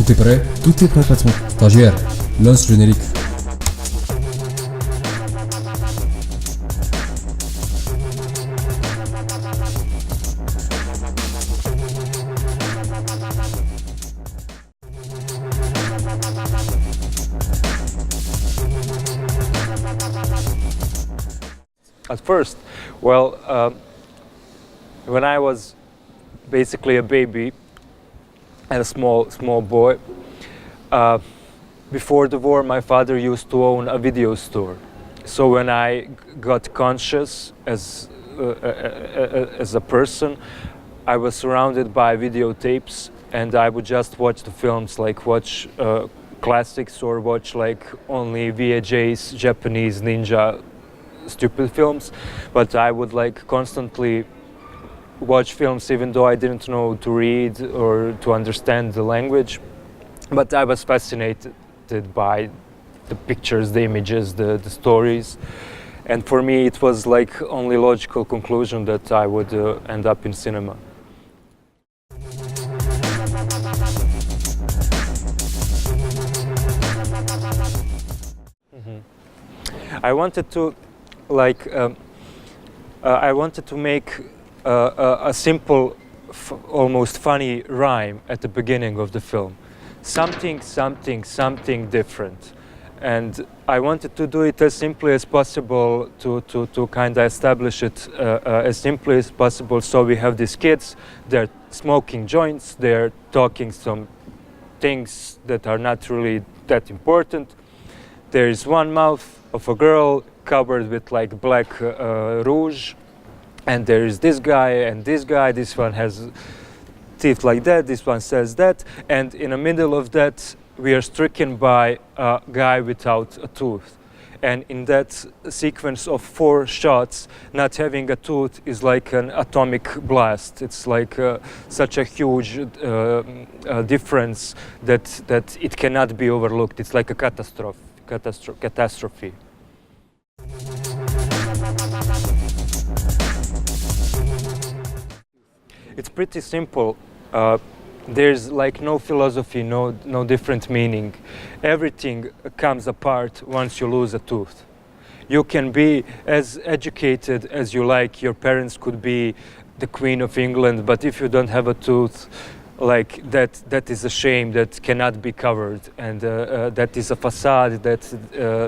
Tout est prêt? Tout est prêt, patron. Stagiaire, lance le générique. At first, well, when I was basically a baby and a small boy, before the war, my father used to own a video store. So when I got conscious as a person, I was surrounded by videotapes, and I would just watch the films, like watch classics or watch like only VHS, Japanese ninja stupid films, but I would like constantly watch films even though I didn't know to read or to understand the language. But I was fascinated by the pictures, the images, the stories, and for me it was like only logical conclusion that I would end up in cinema. I wanted to I wanted to make a simple, almost funny rhyme at the beginning of the film. Something different. And I wanted to do it as simply as possible to kind of establish it as simply as possible. So we have these kids, they're smoking joints, they're talking some things that are not really that important. There is one mouth of a girl covered with like black rouge, and there is this guy and this guy. This one has teeth like that, this one says that, and in the middle of that we are stricken by a guy without a tooth. And in that sequence of 4 shots, not having a tooth is like an atomic blast. It's like such a huge difference that it cannot be overlooked. It's like a catastrophe. It's pretty simple. There's like no philosophy, no different meaning. Everything comes apart once you lose a tooth. You can be as educated as you like. Your parents could be the Queen of England, but if you don't have a tooth, like that is a shame that cannot be covered, and that is a facade that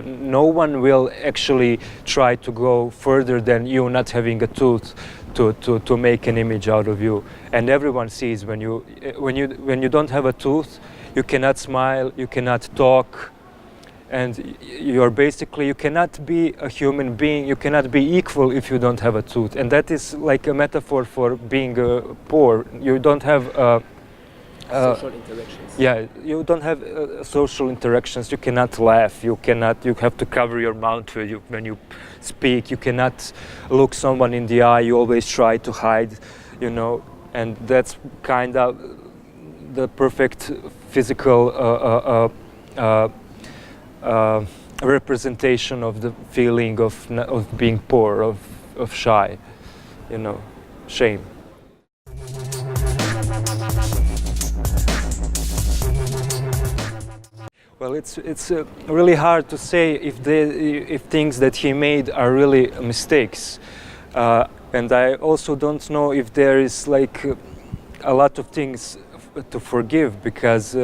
no one will actually try to go further than you not having a tooth to make an image out of you. And everyone sees when you don't have a tooth, you cannot smile, you cannot talk, and you cannot be a human being, you cannot be equal if you don't have a tooth. And that is like a metaphor for being poor. You don't have social interactions. Yeah, you don't have social interactions. You cannot laugh. You have to cover your mouth when you speak. You cannot look someone in the eye. You always try to hide, you know. And that's kind of the perfect physical representation of the feeling of being poor, of shy, you know, shame. Well, it's really hard to say if things that he made are really mistakes, and I also don't know if there is like a lot of things to forgive, because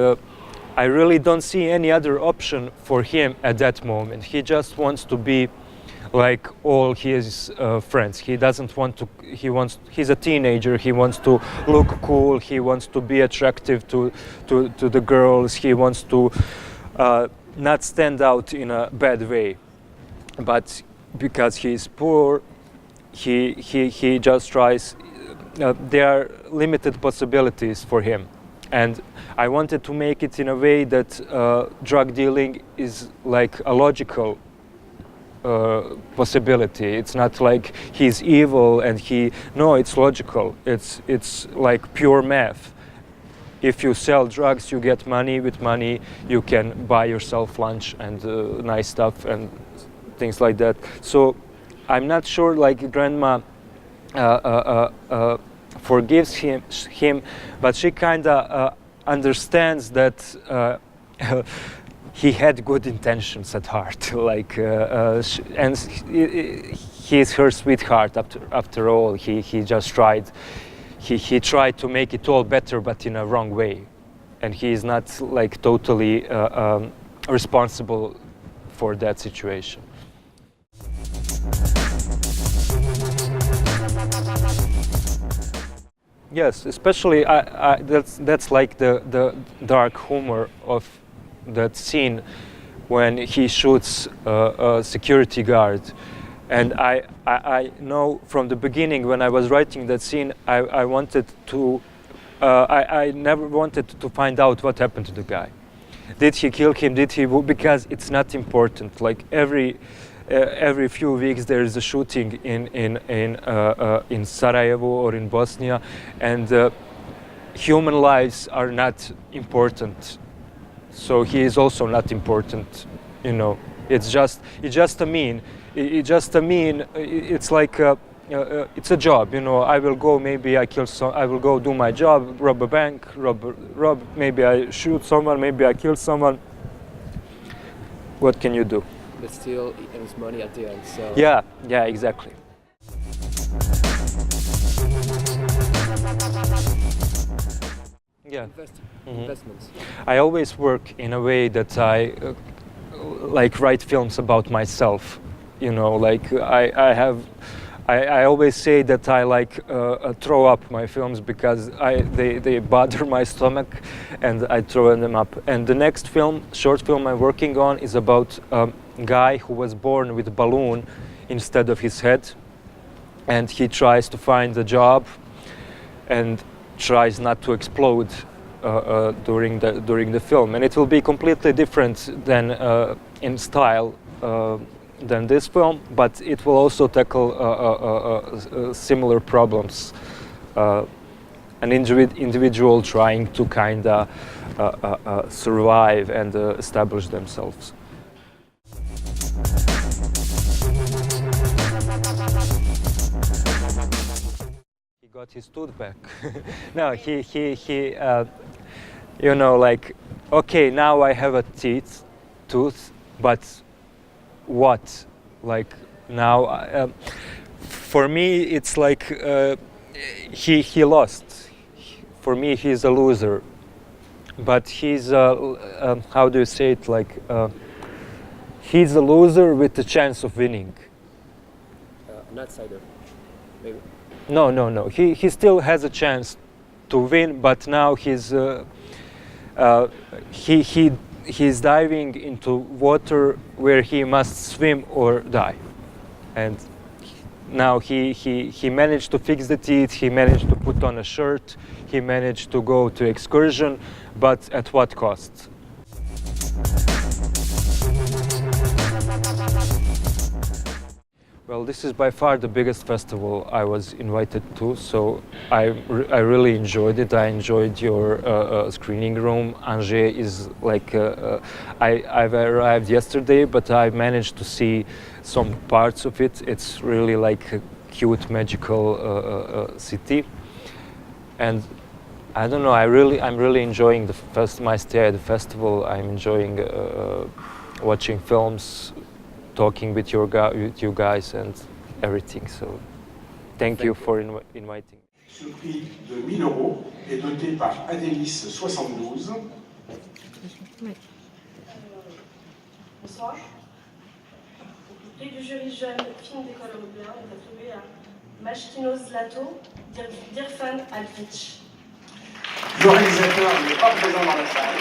I really don't see any other option for him at that moment. He just wants to be like all his friends. He doesn't want to. He's a teenager. He wants to look cool. He wants to be attractive to the girls. He wants to not stand out in a bad way, but because he's poor, he just tries. There are limited possibilities for him, and I wanted to make it in a way that drug dealing is like a logical possibility. It's not like he's evil and no, it's logical. It's like pure math. If you sell drugs, you get money. With money, you can buy yourself lunch and nice stuff and things like that. So I'm not sure like grandma forgives him, but she kind of understands that he had good intentions at heart, like, and he is her sweetheart. After all, he just tried. He tried to make it all better, but in a wrong way, and he is not like totally responsible for that situation. Yes, especially that's like the dark humor of that scene when he shoots a security guard. And I know from the beginning when I was writing that scene, I wanted to, I never wanted to find out what happened to the guy. Did he kill him? Did he? Because it's not important. Like every few weeks there is a shooting in Sarajevo or in Bosnia, and human lives are not important. So he is also not important. You know, it's just a mean. It's like it's a job. You know, I will go. Maybe I kill some. I will go do my job. Rob a bank. Rob. Maybe I shoot someone. Maybe I kill someone. What can you do? But still, it earns money at the end. So Yeah, exactly. Yeah. Investments. I always work in a way that I like write films about myself. You know, like I always say that I like throw up my films because they bother my stomach, and I throw them up. And the next film, short film I'm working on, is about a guy who was born with a balloon instead of his head, and he tries to find a job and tries not to explode during the film. And it will be completely different than in style than this film, but it will also tackle similar problems. An individual trying to kind of survive and establish themselves. He got his tooth back. No, he you know, like, okay, now I have a tooth, but what? Like now, for me, it's like he lost. For me, he's a loser. But he's how do you say it? Like he's a loser with the chance of winning. An outsider, maybe. No. He still has a chance to win, but now he's diving into water where he must swim or die. And now he managed to fix the teeth, he managed to put on a shirt, he managed to go to excursion, but at what cost? Well, this is by far the biggest festival I was invited to, so I really enjoyed it. I enjoyed your screening room. Angers is like, I've arrived yesterday, but I managed to see some parts of it. It's really like a cute, magical city. And I don't know, I'm really enjoying my stay at the festival. I'm enjoying watching films, talking with you guys and everything. So thank you for inviting. Ce prix de 1 000 € est doté par Adélis 72. Bonsoir. Le prix du Jury Jeune film d'école européen est attribué à Majkino Zlato d'Irfan Avdic. Le réalisateur n'est pas présent dans la salle.